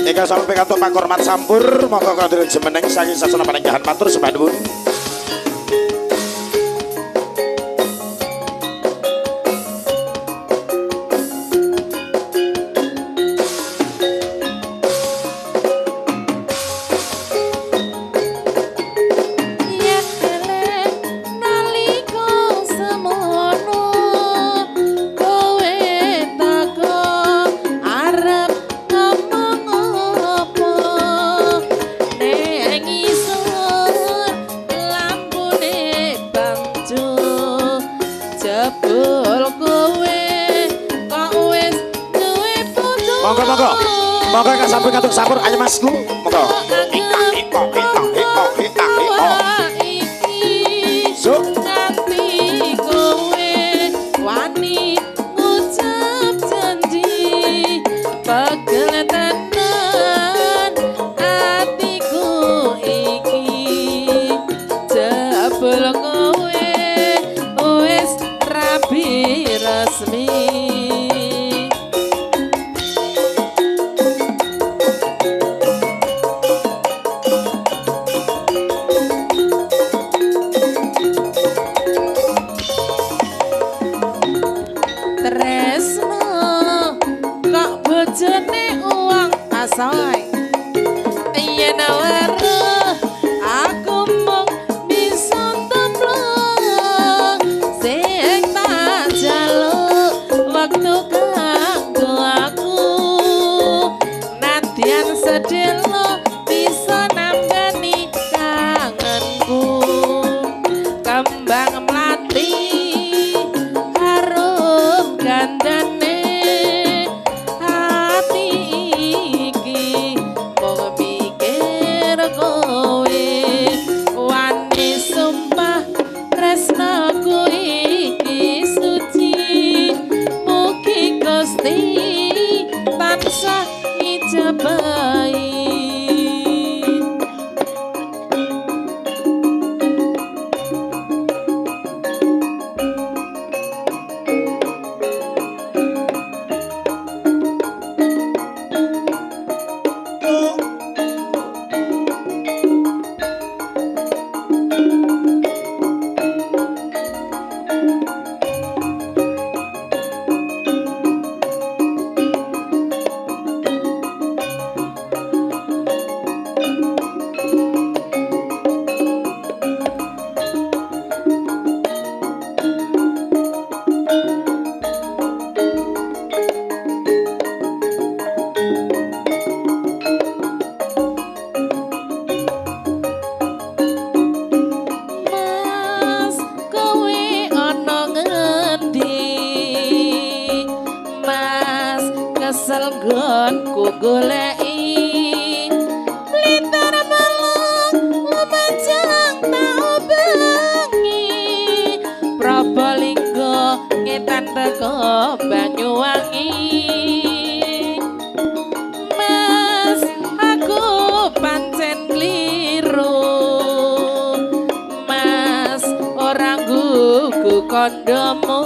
Ika sampai pikantuk Pak Kormat Sampur, monggo kadirin jemeneng saking sasana panenggahan matur sembah nuwun. Monggo kan sampai katuk sampur aja masku. Monggo. So. Nanti kowe wani ngucap janji pegel tenan atiku iki jebul kowe wis rabi resmi. Soy yen weruh aku mung bisa templung sing tak jaluk waktu kanggo aku nadyan sedelo bisa nambani kangenku kembang melati harum gandane hati iki mung mikir kowe wani sumpah tresnaku iki suci mugi Gusti tansah ijabahi. Kesel nggonku goleki lintar melong lumajang tau bengi Probolinggo ngetan teko Banyuwangi Mas aku pancen kliru Mas orang gugu kondomu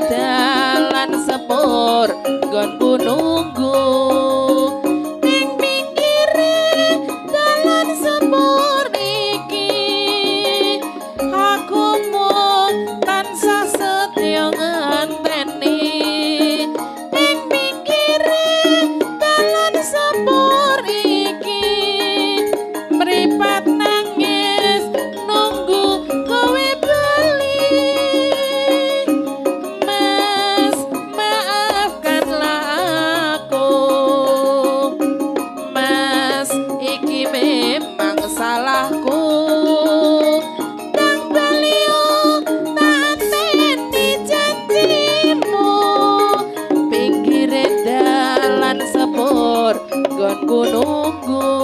dalan sepur nggonku nunggu ning pinggire dalan sepur iki aku mung tansah setya ngenteni ning pinggire dalan sepur iki mripat nangis nunggu kowe salahku nang beliau tak teni janjimu pinggire dalan sepur nggonku nunggu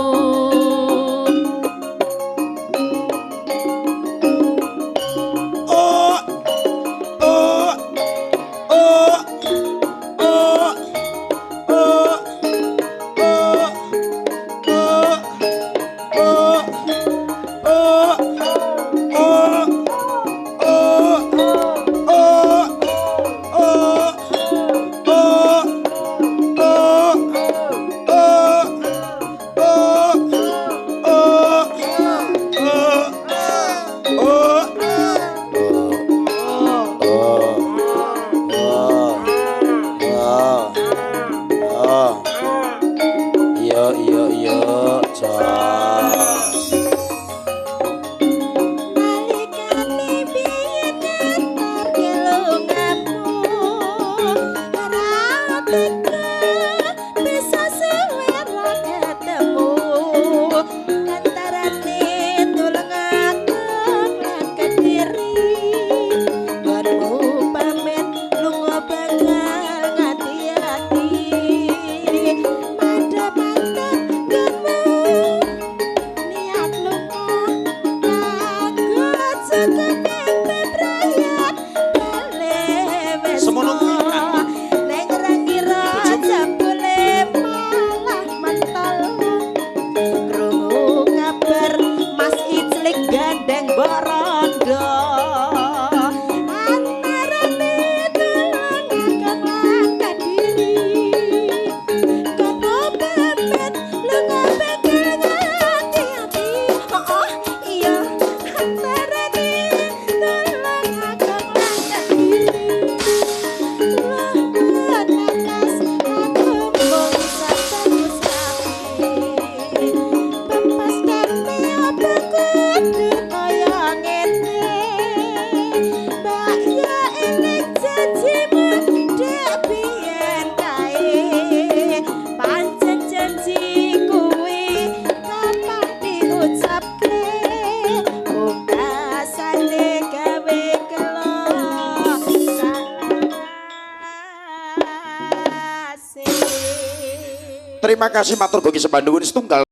Terima kasih matur bagi sebanduhun setunggal